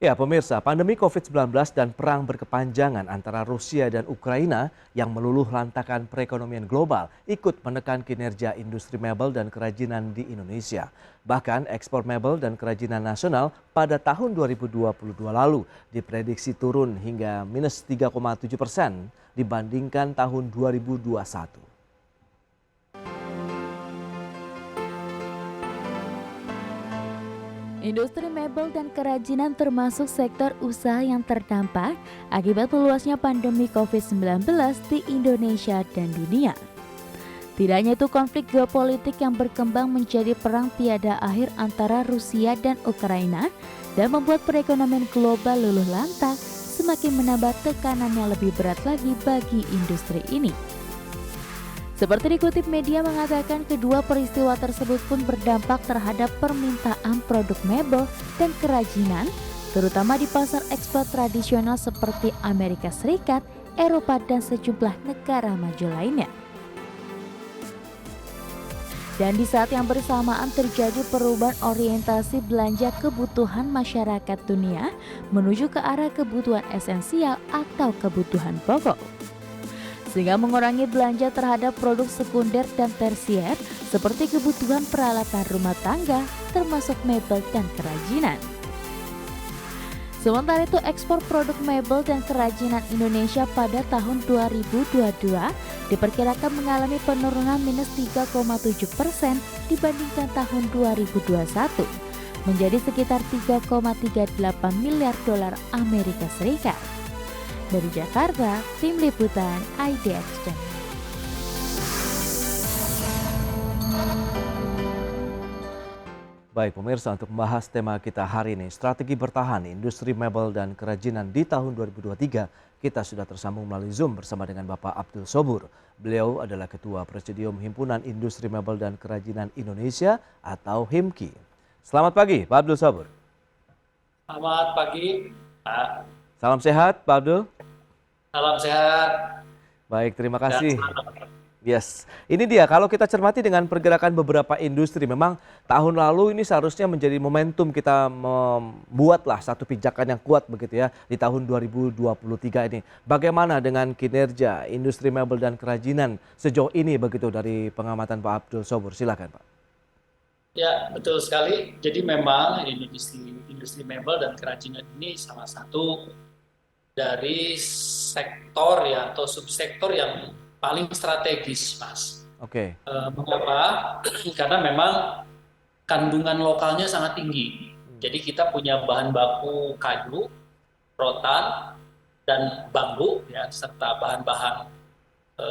Ya, pemirsa, pandemi COVID-19 dan perang berkepanjangan antara Rusia dan Ukraina yang meluluh lantakan perekonomian global ikut menekan kinerja industri mebel dan kerajinan di Indonesia. Bahkan ekspor mebel dan kerajinan nasional pada tahun 2022 lalu diprediksi turun hingga minus 3,7% dibandingkan tahun 2021. Industri mebel dan kerajinan termasuk sektor usaha yang terdampak akibat meluasnya pandemi COVID-19 di Indonesia dan dunia. Tidak hanya itu, konflik geopolitik yang berkembang menjadi perang tiada akhir antara Rusia dan Ukraina dan membuat perekonomian global luluh lantak, semakin menambah tekanan yang lebih berat lagi bagi industri ini. Seperti dikutip media mengatakan, kedua peristiwa tersebut pun berdampak terhadap permintaan produk mebel dan kerajinan, terutama di pasar ekspor tradisional seperti Amerika Serikat, Eropa, dan sejumlah negara maju lainnya. Dan di saat yang bersamaan terjadi perubahan orientasi belanja kebutuhan masyarakat dunia menuju ke arah kebutuhan esensial atau kebutuhan pokok, sehingga mengurangi belanja terhadap produk sekunder dan tersier seperti kebutuhan peralatan rumah tangga termasuk mebel dan kerajinan. Sementara itu, ekspor produk mebel dan kerajinan Indonesia pada tahun 2022 diperkirakan mengalami penurunan minus 3,7% dibandingkan tahun 2021 menjadi sekitar 3,38 miliar dolar Amerika Serikat. Dari Jakarta, Tim Liputan IDX Channel. Baik pemirsa, untuk membahas tema kita hari ini, strategi bertahan industri mebel dan kerajinan di tahun 2023, kita sudah tersambung melalui Zoom bersama dengan Bapak Abdul Sobur. Beliau adalah Ketua Presidium Himpunan Industri Mebel dan Kerajinan Indonesia atau HIMKI. Selamat pagi Pak Abdul Sobur. Selamat pagi Pak. Salam sehat Pak Abdul. Salam sehat. Baik, terima kasih. Yes, ini dia kalau kita cermati dengan pergerakan beberapa industri, memang tahun lalu ini seharusnya menjadi momentum kita membuatlah satu pijakan yang kuat begitu ya di tahun 2023 ini. Bagaimana dengan kinerja industri mebel dan kerajinan sejauh ini begitu dari pengamatan Pak Abdul Sobur? Silakan Pak. Ya, betul sekali. Jadi memang industri mebel dan kerajinan ini salah satu dari sektor ya atau subsektor yang paling strategis, Mas. Oke. Mengapa? Karena memang kandungan lokalnya sangat tinggi. Jadi kita punya bahan baku kayu, rotan, dan bambu, ya, serta bahan-bahan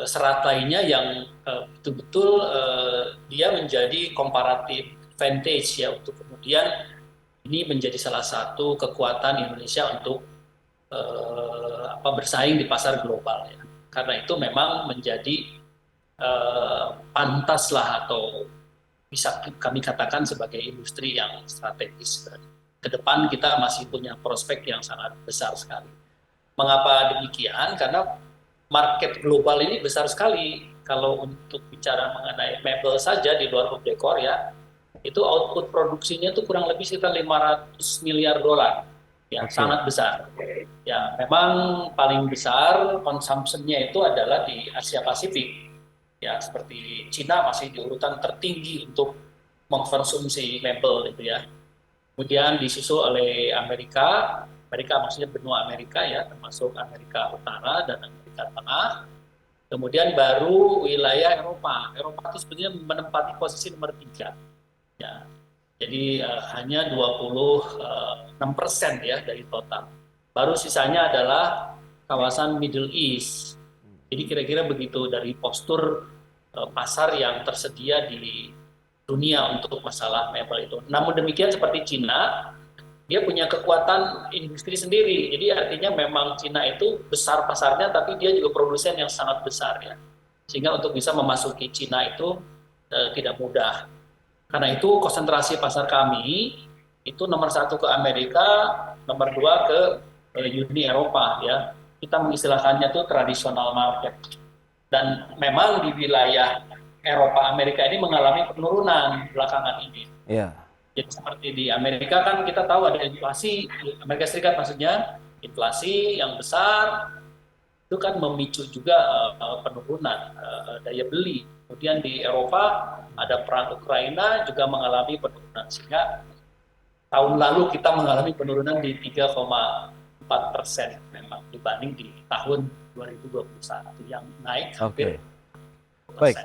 serat lainnya yang betul-betul dia menjadi comparative advantage ya untuk kemudian ini menjadi salah satu kekuatan Indonesia untuk bersaing di pasar global ya. Karena itu memang menjadi pantas lah atau bisa kami katakan sebagai industri yang strategis. Ke depan kita masih punya prospek yang sangat besar sekali. Mengapa demikian? Karena market global ini besar sekali. Kalau untuk bicara mengenai mebel saja di luar home decor ya, itu output produksinya itu kurang lebih sekitar 500 miliar dolar. Ya, sangat besar. Ya, memang paling besar consumption-nya itu adalah di Asia Pasifik. Ya, seperti Cina masih di urutan tertinggi untuk mengkonsumsi mebel itu ya. Kemudian disusul oleh Amerika maksudnya benua Amerika ya, termasuk Amerika Utara dan Amerika Tengah. Kemudian baru wilayah Eropa. Eropa itu sebenarnya menempati posisi nomor 3. Ya. Jadi hanya 26% ya dari total. Baru sisanya adalah kawasan Middle East. Jadi kira-kira begitu dari postur pasar yang tersedia di dunia untuk masalah mebel itu. Namun demikian seperti Cina, dia punya kekuatan industri sendiri. Jadi artinya memang Cina itu besar pasarnya, tapi dia juga produsen yang sangat besar ya. Sehingga untuk bisa memasuki Cina itu tidak mudah. Karena itu konsentrasi pasar kami itu nomor 1 ke Amerika, nomor 2 ke Uni Eropa ya. Kita mengistilahkannya itu traditional market. Dan memang di wilayah Eropa Amerika ini mengalami penurunan belakangan ini. Yeah. Jadi seperti di Amerika kan kita tahu ada inflasi, Amerika Serikat maksudnya, inflasi yang besar itu kan memicu juga penurunan daya beli. Kemudian di Eropa ada perang Ukraina juga mengalami penurunan, sehingga tahun lalu kita mengalami penurunan di 3,4% memang dibanding di tahun 2021 yang naik hampir 10%. Baik,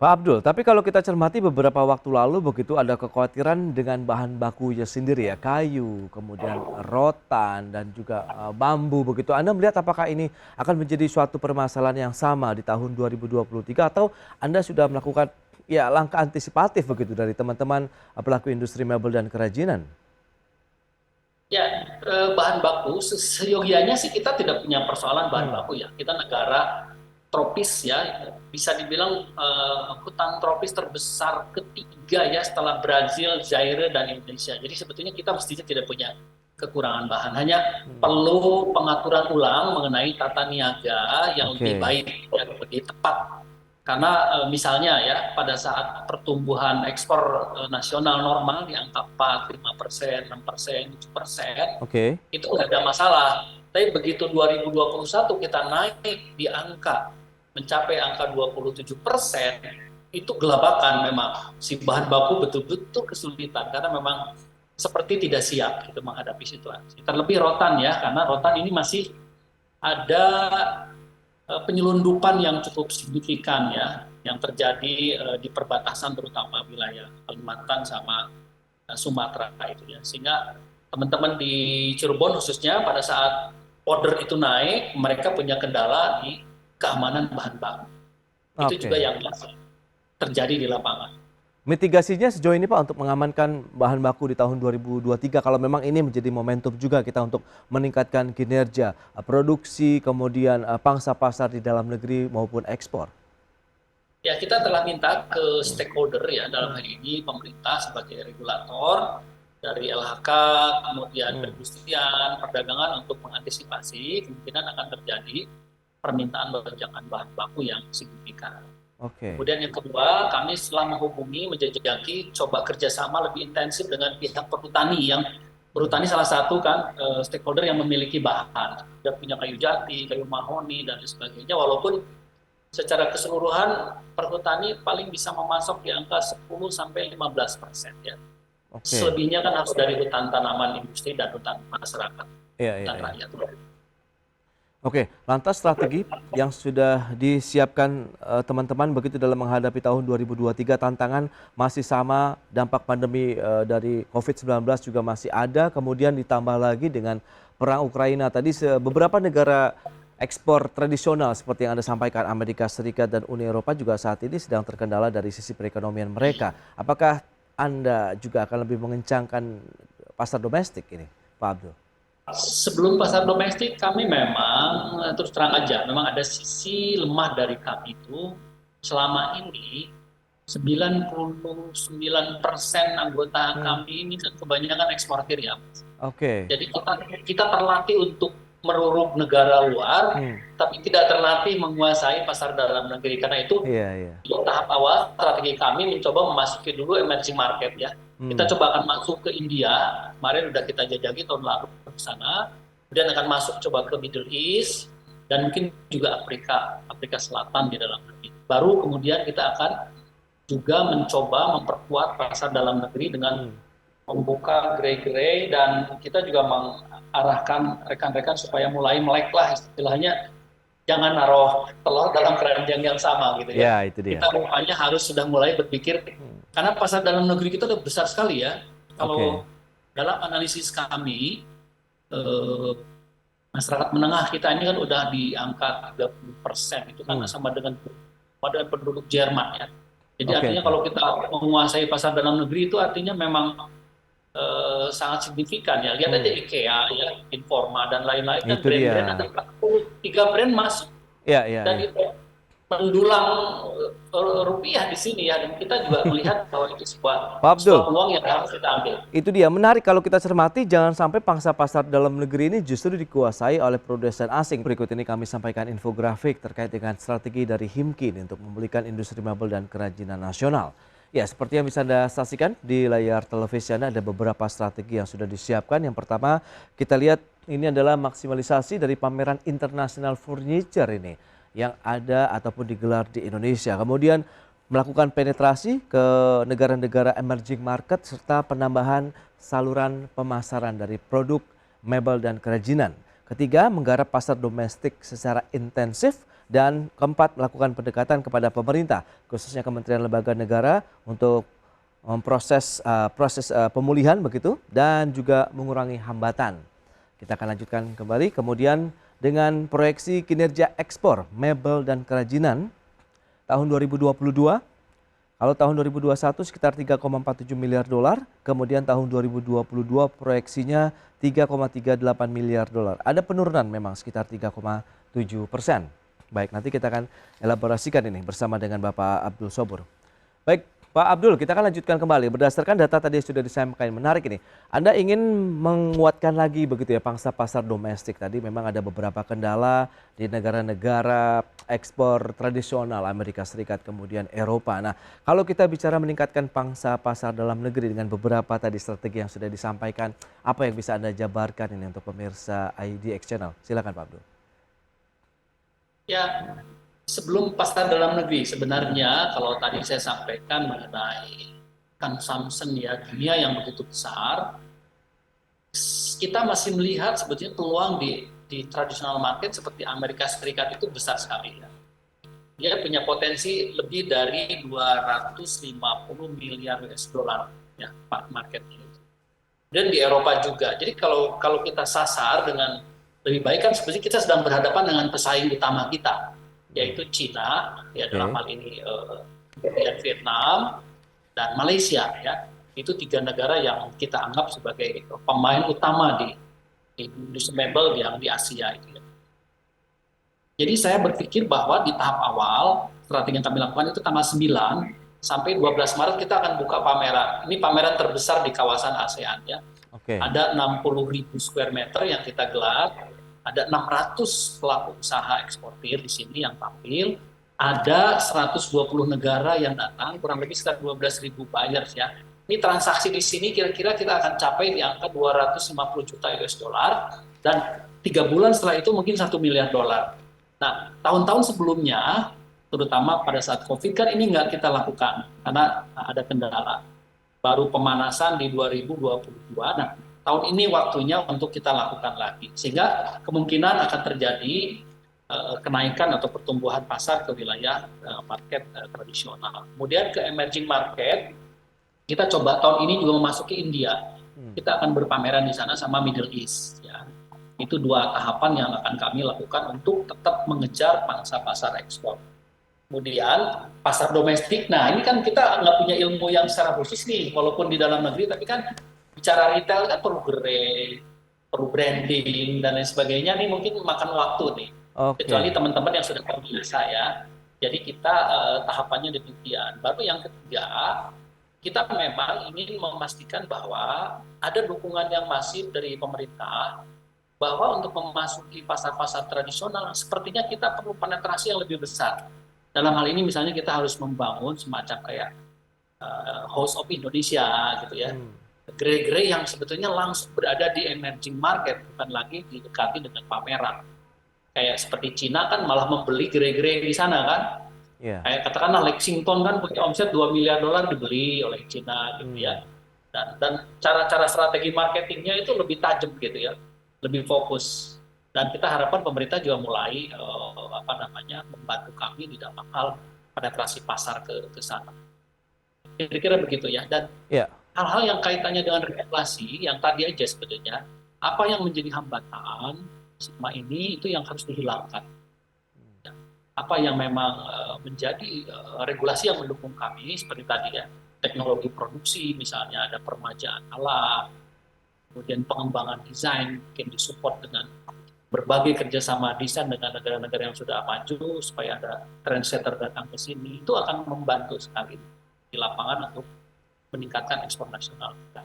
Pak Abdul, tapi kalau kita cermati beberapa waktu lalu begitu ada kekhawatiran dengan bahan bakunya sendiri ya, kayu, kemudian rotan dan juga bambu begitu. Anda melihat apakah ini akan menjadi suatu permasalahan yang sama di tahun 2023 atau Anda sudah melakukan ya langkah antisipatif begitu dari teman-teman pelaku industri mebel dan kerajinan? Ya, bahan baku seyogianya sih kita tidak punya persoalan bahan baku ya. Kita negara tropis ya, bisa dibilang hutan tropis terbesar ketiga ya setelah Brazil, Zaire dan Indonesia. Jadi sebetulnya kita mestinya tidak punya kekurangan bahan, hanya perlu pengaturan ulang mengenai tata niaga yang lebih baik, yang lebih tepat. Karena misalnya ya pada saat pertumbuhan ekspor nasional normal di angka 4, 5%, 6%, 7%, itu nggak ada masalah. Tapi begitu 2021 kita naik di angka mencapai angka 27%, itu gelabakan memang. Si bahan baku betul-betul kesulitan karena memang seperti tidak siap gitu menghadapi situasi. Terlebih rotan ya, karena rotan ini masih ada penyelundupan yang cukup signifikan ya, yang terjadi di perbatasan terutama wilayah Kalimantan sama Sumatera itu ya. Sehingga teman-teman di Cirebon khususnya pada saat order itu naik, mereka punya kendala di keamanan bahan baku. Itu juga yang terjadi di lapangan. Mitigasinya sejauh ini Pak untuk mengamankan bahan baku di tahun 2023 kalau memang ini menjadi momentum juga kita untuk meningkatkan kinerja produksi kemudian pangsa pasar di dalam negeri maupun ekspor. Ya, kita telah minta ke stakeholder ya, dalam hal ini pemerintah sebagai regulator dari LHK, kemudian perindustrian, perdagangan untuk mengantisipasi kemungkinan akan terjadi permintaan lonjakan bahan baku yang signifikan. Kemudian yang kedua, kami setelah menghubungi, menjajaki, coba kerjasama lebih intensif dengan pihak perhutani yang perhutani salah satu kan stakeholder yang memiliki bahan, dia punya kayu jati, kayu mahoni dan sebagainya. Walaupun secara keseluruhan perhutani paling bisa memasok di angka 10-15% ya. Selebihnya kan harus dari hutan tanaman industri dan hutan masyarakat, hutan rakyat. Lantas strategi yang sudah disiapkan teman-teman begitu dalam menghadapi tahun 2023, tantangan masih sama, dampak pandemi dari COVID-19 juga masih ada, kemudian ditambah lagi dengan perang Ukraina tadi, beberapa negara ekspor tradisional seperti yang Anda sampaikan, Amerika Serikat dan Uni Eropa juga saat ini sedang terkendala dari sisi perekonomian mereka. Apakah Anda juga akan lebih mengencangkan pasar domestik ini, Pak Abdul? Sebelum pasar domestik, kami memang terus terang aja, memang ada sisi lemah dari kami itu. Selama ini 99% anggota kami ini kan kebanyakan eksportir ya. Jadi kita terlatih untuk meruruk negara luar, tapi tidak terlatih menguasai pasar dalam negeri. Karena itu di tahap awal strategi kami mencoba memasuki dulu emerging market ya. Kita coba akan masuk ke India, kemarin udah kita jajaki tahun lalu ke sana, kemudian akan masuk coba ke Middle East, dan mungkin juga Afrika Selatan di dalam negeri. Baru kemudian kita akan juga mencoba memperkuat pasar dalam negeri dengan membuka gerai-gerai, dan kita juga mengarahkan rekan-rekan supaya mulai melek lah istilahnya, jangan naruh telur dalam keranjang yang sama gitu ya. Itu dia. Kita rupanya harus sudah mulai berpikir, karena pasar dalam negeri kita udah besar sekali ya. Kalau dalam analisis kami, masyarakat menengah kita ini kan udah di angka 30%, itu kan sama dengan penduduk Jerman ya. Jadi artinya kalau kita menguasai pasar dalam negeri itu artinya memang sangat signifikan ya. Lihat aja IKEA ya, Informa dan lain-lain kan brand-brand ada 43 brand masuk. Dan itu mendulang rupiah di sini ya, dan kita juga melihat bahwa itu sebuah peluang yang harus kita ambil. Itu dia, menarik kalau kita cermati, jangan sampai pangsa pasar dalam negeri ini justru dikuasai oleh produsen asing. Berikut ini kami sampaikan infografik terkait dengan strategi dari Himkin untuk memulihkan industri mebel dan kerajinan nasional. Ya, seperti yang bisa Anda saksikan di layar televisi Anda, ada beberapa strategi yang sudah disiapkan. Yang pertama, kita lihat ini adalah maksimalisasi dari pameran International Furniture ini yang ada ataupun digelar di Indonesia. Kemudian melakukan penetrasi ke negara-negara emerging market serta penambahan saluran pemasaran dari produk mebel dan kerajinan. Ketiga, menggarap pasar domestik secara intensif. Dan keempat, melakukan pendekatan kepada pemerintah, khususnya Kementerian Lembaga Negara untuk memproses proses pemulihan begitu dan juga mengurangi hambatan. Kita akan lanjutkan kembali. Kemudian dengan proyeksi kinerja ekspor mebel dan kerajinan tahun 2022, kalau tahun 2021 sekitar 3,47 miliar dolar, kemudian tahun 2022 proyeksinya 3,38 miliar dolar. Ada penurunan memang sekitar 3,7%. Baik, nanti kita akan elaborasikan ini bersama dengan Bapak Abdul Sobur. Baik, Pak Abdul, kita akan lanjutkan kembali. Berdasarkan data tadi yang sudah disampaikan, menarik ini. Anda ingin menguatkan lagi begitu ya pangsa pasar domestik. Tadi memang ada beberapa kendala di negara-negara ekspor tradisional Amerika Serikat, kemudian Eropa. Nah, kalau kita bicara meningkatkan pangsa pasar dalam negeri dengan beberapa tadi strategi yang sudah disampaikan, apa yang bisa Anda jabarkan ini untuk pemirsa IDX Channel? Silakan Pak Abdul. Ya, sebelum pasar dalam negeri sebenarnya kalau tadi saya sampaikan mengenai consumption ya dunia yang begitu besar, kita masih melihat sebetulnya peluang di traditional market seperti Amerika Serikat itu besar sekali ya. Dia punya potensi lebih dari 250 miliar US dollar ya marketnya itu. Dan di Eropa juga. Jadi kalau kita sasar dengan lebih baik kan sebenarnya kita sedang berhadapan dengan pesaing utama kita, yaitu Cina, ya dalam hal ini Vietnam dan Malaysia ya. Itu tiga negara yang kita anggap sebagai pemain utama di industri mebel yang di Asia itu ya. Jadi saya berpikir bahwa di tahap awal strategi yang kami lakukan itu tanggal 9 sampai 12 Maret kita akan buka pameran. Ini pameran terbesar di kawasan ASEAN ya. Ada 60.000 square meter yang kita gelar. Ada 600 pelaku usaha eksportir di sini yang tampil, ada 120 negara yang datang, kurang lebih sekitar 12.000 buyers ya. Ini transaksi di sini kira-kira kita akan capai di angka 250 juta US dollar dan 3 bulan setelah itu mungkin 1 miliar dolar. Nah, tahun-tahun sebelumnya, terutama pada saat COVID kan ini nggak kita lakukan karena ada kendala. Baru pemanasan di 2022. Nah, tahun ini waktunya untuk kita lakukan lagi, sehingga kemungkinan akan terjadi kenaikan atau pertumbuhan pasar ke wilayah market tradisional. Kemudian ke emerging market, kita coba tahun ini juga memasuki India. Kita akan berpameran di sana sama Middle East. Ya. Itu dua tahapan yang akan kami lakukan untuk tetap mengejar pangsa pasar ekspor. Kemudian pasar domestik, nah ini kan kita nggak punya ilmu yang secara khusus nih, walaupun di dalam negeri, tapi kan bicara retail kan perlu gerai, perlu branding dan lain sebagainya. Nih mungkin makan waktu nih, kecuali teman-teman yang sudah terbiasa ya. Jadi kita tahapannya demikian. Baru yang ketiga, kita memang ingin memastikan bahwa ada dukungan yang masif dari pemerintah bahwa untuk memasuki pasar-pasar tradisional, sepertinya kita perlu penetrasi yang lebih besar. Dalam hal ini misalnya kita harus membangun semacam kayak House of Indonesia gitu ya. Gerai-gerai yang sebetulnya langsung berada di emerging market, bukan lagi didekati dengan pameran. Kayak seperti Cina kan malah membeli gerai-gerai di sana kan. Kayak katakanlah Lexington kan punya omset 2 miliar dolar dibeli oleh Cina gitu ya. Dan cara-cara strategi marketingnya itu lebih tajam gitu ya, lebih fokus. Dan kita harapkan pemerintah juga mulai membantu kami di dalam hal penetrasi pasar ke sana. Kira-kira begitu ya. Dan hal-hal yang kaitannya dengan regulasi yang tadi aja sebetulnya, apa yang menjadi hambatan selama ini itu yang harus dihilangkan. Apa yang memang menjadi regulasi yang mendukung kami seperti tadi ya, teknologi produksi misalnya, ada permajaan alat, kemudian pengembangan desain mungkin disupport dengan berbagai kerjasama desain dengan negara-negara yang sudah maju supaya ada trendsetter datang ke sini, itu akan membantu sekali di lapangan untuk meningkatkan ekspor nasional kita.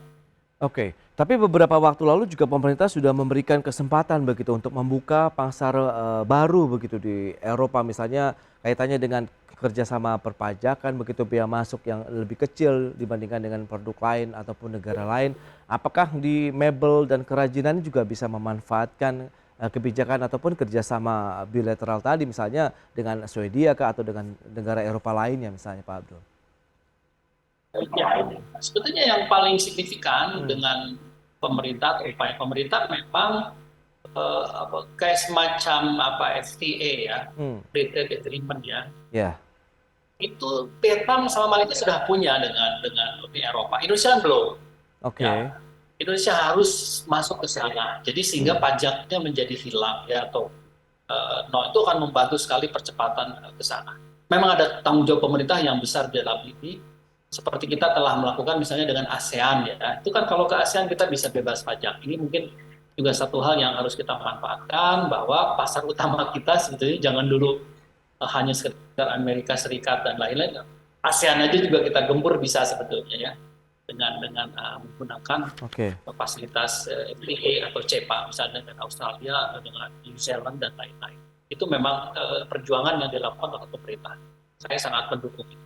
Oke, tapi beberapa waktu lalu juga pemerintah sudah memberikan kesempatan begitu untuk membuka pasar baru begitu di Eropa, misalnya kaitannya dengan kerjasama perpajakan begitu, biaya masuk yang lebih kecil dibandingkan dengan produk lain ataupun negara lain. Apakah di mebel dan kerajinan juga bisa memanfaatkan kebijakan ataupun kerjasama bilateral tadi, misalnya dengan Swedia kah, atau dengan negara Eropa lainnya misalnya, Pak Abdul? Ya, sebetulnya yang paling signifikan Hmm. dengan pemerintah atau upaya pemerintah memang kayak semacam FTA ya, Hmm. Free Trade Agreement ya. Ya. Itu Vietnam sama Malaysia sudah punya dengan Uni Eropa. Indonesia belum. Oke. Ya, Indonesia harus masuk ke sana. Jadi sehingga pajaknya menjadi hilang ya, atau itu akan membantu sekali percepatan ke sana. Memang ada tanggung jawab pemerintah yang besar di dalam ini. Seperti kita telah melakukan misalnya dengan ASEAN ya. Itu kan kalau ke ASEAN kita bisa bebas pajak. Ini mungkin juga satu hal yang harus kita manfaatkan, bahwa pasar utama kita sebetulnya jangan dulu hanya sekedar Amerika Serikat dan lain-lain. ASEAN aja juga kita gempur bisa sebetulnya ya, dengan menggunakan Oke. fasilitas FTA atau CEPA misalnya dengan Australia atau dengan New Zealand dan lain-lain. Itu memang perjuangan yang dilakukan oleh pemerintah. Saya sangat mendukung itu.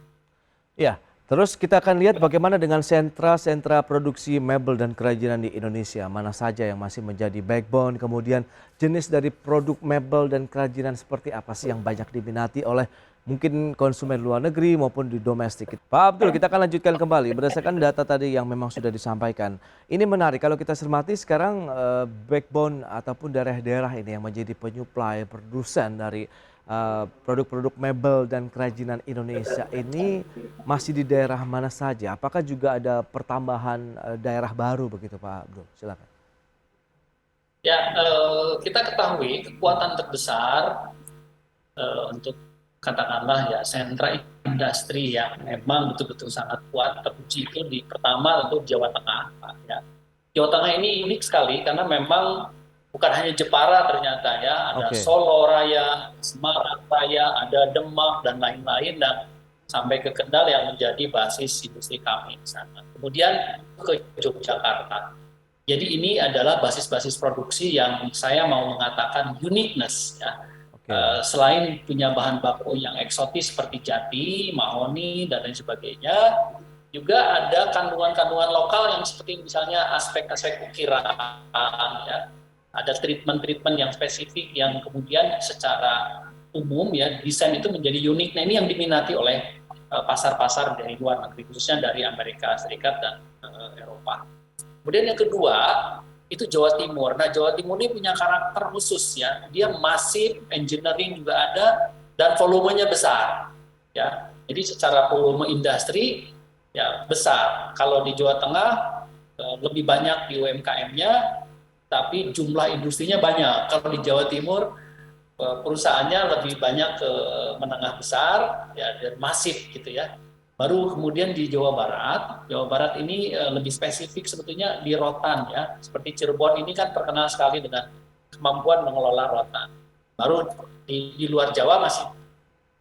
Ya, terus kita akan lihat bagaimana dengan sentra-sentra produksi mebel dan kerajinan di Indonesia. Mana saja yang masih menjadi backbone, kemudian jenis dari produk mebel dan kerajinan seperti apa sih yang banyak diminati oleh mungkin konsumen luar negeri maupun di domestik. Pak Abdul, kita akan lanjutkan kembali berdasarkan data tadi yang memang sudah disampaikan. Ini menarik kalau kita cermati sekarang, backbone ataupun daerah-daerah ini yang menjadi penyuplai, produsen dari produk-produk mebel dan kerajinan Indonesia ini masih di daerah mana saja? Apakah juga ada pertambahan daerah baru begitu, Pak Abdul? Silakan. Ya, kita ketahui kekuatan terbesar untuk katakanlah ya sentra industri yang memang betul-betul sangat kuat teruji itu di pertama tentu Jawa Tengah, Pak, ya. Jawa Tengah ini unik sekali karena memang bukan hanya Jepara ternyata ya, ada Oke. Solo Raya, Semarang Raya, ada Demak dan lain-lain, dan sampai ke Kendal yang menjadi basis industri kami di sana. Kemudian ke Yogyakarta. Jadi ini adalah basis-basis produksi yang saya mau mengatakan uniqueness ya. Oke. Selain punya bahan baku yang eksotis seperti jati, mahoni dan lain sebagainya, juga ada kandungan-kandungan lokal yang seperti misalnya aspek-aspek ukiran ya. Ada treatment-treatment yang spesifik yang kemudian secara umum ya desain itu menjadi unik. Nah, ini yang diminati oleh pasar-pasar dari luar negeri, khususnya dari Amerika Serikat dan Eropa. Kemudian yang kedua itu Jawa Timur. Nah, Jawa Timur ini punya karakter khusus ya. Dia masif, engineering juga ada, dan volumenya besar. Ya, jadi secara volume industri ya besar. Kalau di Jawa Tengah lebih banyak di UMKM-nya, tapi jumlah industrinya banyak. Kalau di Jawa Timur perusahaannya lebih banyak ke menengah besar ya, dan masif gitu ya. Baru kemudian di Jawa Barat ini lebih spesifik sebetulnya di rotan ya. Seperti Cirebon ini kan terkenal sekali dengan kemampuan mengelola rotan. Baru di luar Jawa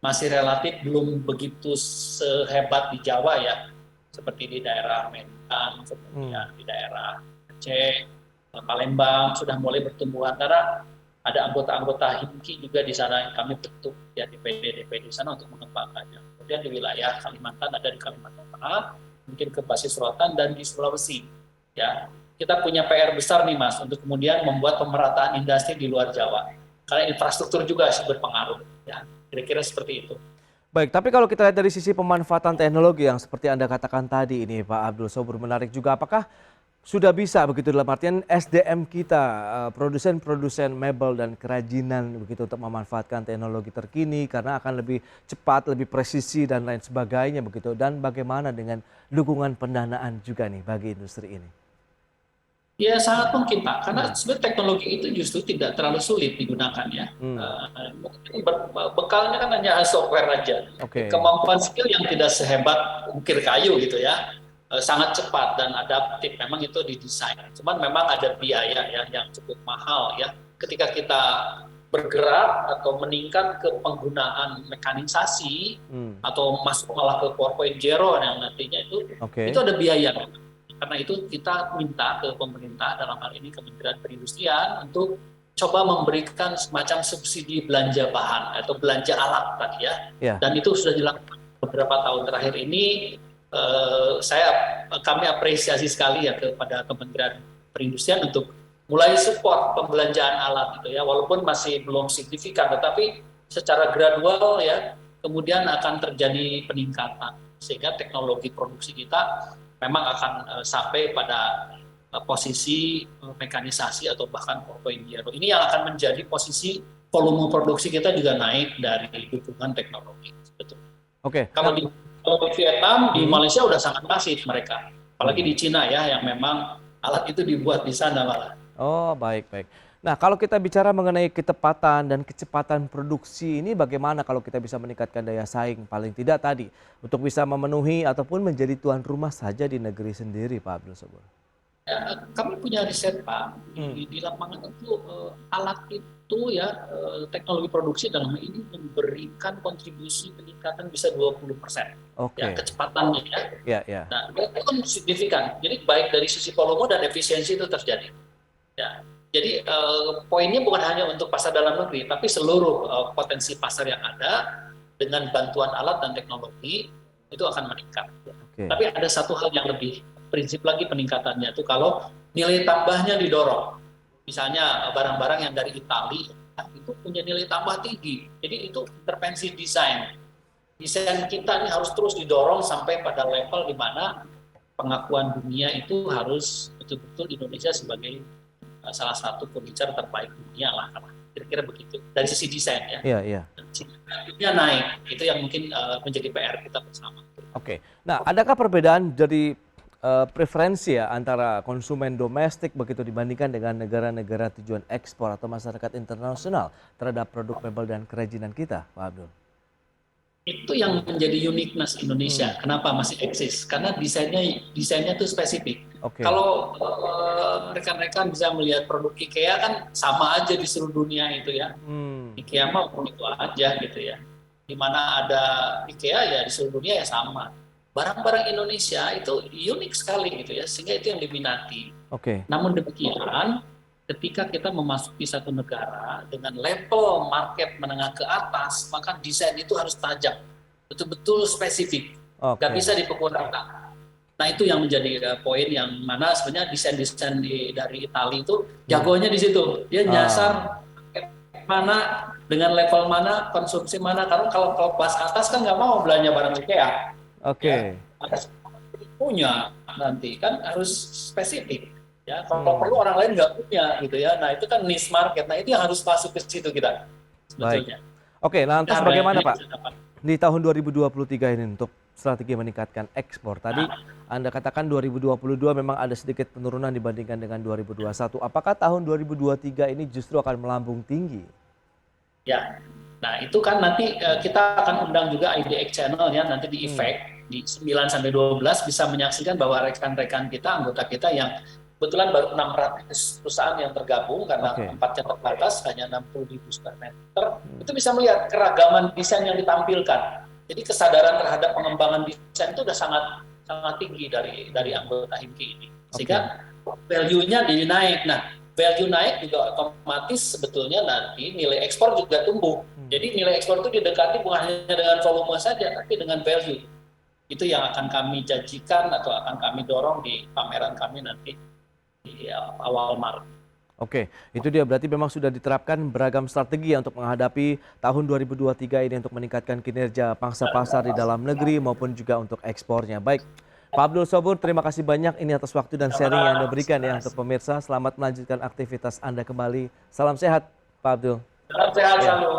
masih relatif belum begitu sehebat di Jawa ya. Seperti di daerah Medan, kemudian di daerah Aceh, Palembang sudah mulai bertumbuhan karena ada anggota-anggota HIMKI juga di sana yang kami bentuk ya, DPD di sana untuk mengembangkannya. Kemudian di wilayah Kalimantan ada di Kalimantan Tengah, mungkin ke basis rotan, dan di Sulawesi. Ya, kita punya PR besar nih Mas untuk kemudian membuat pemerataan industri di luar Jawa. Karena infrastruktur juga berpengaruh. Ya, kira-kira seperti itu. Baik, tapi kalau kita lihat dari sisi pemanfaatan teknologi yang seperti Anda katakan tadi ini, Pak Abdul Sobur, menarik juga. Apakah sudah bisa begitu dalam artian SDM kita, produsen-produsen mebel dan kerajinan begitu, untuk memanfaatkan teknologi terkini karena akan lebih cepat, lebih presisi dan lain sebagainya begitu. Dan bagaimana dengan dukungan pendanaan juga nih bagi industri ini? Ya sangat mungkin Pak, karena sebenarnya teknologi itu justru tidak terlalu sulit digunakan ya. Bekalnya kan hanya software aja. Oke. Kemampuan skill yang tidak sehebat ukir kayu gitu ya. Sangat cepat dan adaptif, memang itu didesain. Cuman memang ada biaya ya yang cukup mahal ya. Ketika kita bergerak atau meningkat ke penggunaan mekanisasi atau masuk malah ke 4.0 yang nantinya itu ada biaya. Karena itu kita minta ke pemerintah, dalam hal ini Kementerian Perindustrian, untuk coba memberikan semacam subsidi belanja bahan atau belanja alat tadi ya. Ya. Dan itu sudah dilakukan beberapa tahun terakhir ini. Kami apresiasi sekali ya kepada Kementerian Perindustrian untuk mulai support pembelanjaan alat gitu ya, walaupun masih belum signifikan, tetapi secara gradual ya kemudian akan terjadi peningkatan sehingga teknologi produksi kita memang akan sampai pada posisi mekanisasi atau bahkan 4.0. Ini yang akan menjadi posisi volume produksi kita juga naik dari dukungan teknologi. Betul. Oke. Kalau di Vietnam, di Malaysia udah sangat masif mereka. Apalagi di Cina ya, yang memang alat itu dibuat di sana malah. Oh, baik. Nah, kalau kita bicara mengenai ketepatan dan kecepatan produksi ini bagaimana kalau kita bisa meningkatkan daya saing paling tidak tadi untuk bisa memenuhi ataupun menjadi tuan rumah saja di negeri sendiri, Pak Abdul Sabur? Ya, kami punya riset Pak di lapangan itu alat itu ya teknologi produksi dalam hal ini memberikan kontribusi peningkatan bisa 20%. Oke. Ya, kecepatannya ya. Ya. Nah, itu kan signifikan. Jadi baik dari sisi volume dan efisiensi itu terjadi. Ya. Jadi poinnya bukan hanya untuk pasar dalam negeri, tapi seluruh potensi pasar yang ada dengan bantuan alat dan teknologi itu akan meningkat. Oke. Tapi ada satu hal yang lebih prinsip lagi peningkatannya itu kalau nilai tambahnya didorong. Misalnya barang-barang yang dari Italia itu punya nilai tambah tinggi. Jadi itu intervensi desain. Desain kita ini harus terus didorong sampai pada level di mana pengakuan dunia itu harus betul-betul Indonesia sebagai salah satu furniture terbaik dunia lah. Kira-kira begitu. Dari sisi desain ya. Iya. Itu naik. Itu yang mungkin menjadi PR kita bersama. Oke. Nah, adakah perbedaan dari preferensi ya antara konsumen domestik begitu dibandingkan dengan negara-negara tujuan ekspor atau masyarakat internasional terhadap produk mebel dan kerajinan kita, Pak Abdul? Itu yang menjadi uniqueness Indonesia. Kenapa masih eksis? Karena desainnya itu spesifik. Oke. Kalau rekan-rekan bisa melihat produk IKEA kan sama aja di seluruh dunia itu ya. IKEA mah itu aja gitu ya. Di mana ada IKEA ya di seluruh dunia ya sama. Barang-barang Indonesia itu unik sekali gitu ya, sehingga itu yang diminati. Oke. Namun demikian, ketika kita memasuki satu negara dengan level market menengah ke atas, maka desain itu harus tajam, betul-betul spesifik, nggak bisa dipukul-rata. Nah itu yang menjadi poin yang mana sebenarnya desain-desain dari Italia itu jagonya di situ. Dia nyasar mana dengan level mana, konsumsi mana. Karena kalau kelas atas kan nggak mau belanja barang IKEA. Oke. Ya, punya nanti kan harus spesifik. Ya, kalau perlu orang lain nggak punya gitu ya. Nah itu kan niche market. Nah itu yang harus masuk ke situ kita. Sebetulnya. Baik. Oke, lantas bagaimana Pak di tahun 2023 ini untuk strategi meningkatkan ekspor? Tadi Anda katakan 2022 memang ada sedikit penurunan dibandingkan dengan 2021. Apakah tahun 2023 ini justru akan melambung tinggi? Ya, nah itu kan nanti kita akan undang juga IDX channel ya nanti di Effect di 9-12 bisa menyaksikan bahwa rekan-rekan kita, anggota kita yang kebetulan baru 600 perusahaan yang tergabung karena tempatnya terbatas hanya 60.000 square meter, itu bisa melihat keragaman desain yang ditampilkan. Jadi kesadaran terhadap pengembangan desain itu sudah sangat tinggi dari anggota HIMKI ini. Sehingga value-nya jadi naik. Nah, value naik juga otomatis sebetulnya nanti nilai ekspor juga tumbuh. Jadi nilai ekspor itu didekati bukan hanya dengan volume saja, tapi dengan value. Itu yang akan kami janjikan atau akan kami dorong di pameran kami nanti di awal Maret. Oke, itu dia berarti memang sudah diterapkan beragam strategi untuk menghadapi tahun 2023 ini untuk meningkatkan kinerja pangsa pasar di dalam negeri maupun juga untuk ekspornya. Baik, Pak Abdul Sabur, terima kasih banyak ini atas waktu dan sharing yang Anda berikan ya untuk pemirsa. Selamat melanjutkan aktivitas Anda kembali. Salam sehat, Pak Abdul. Salam sehat selalu.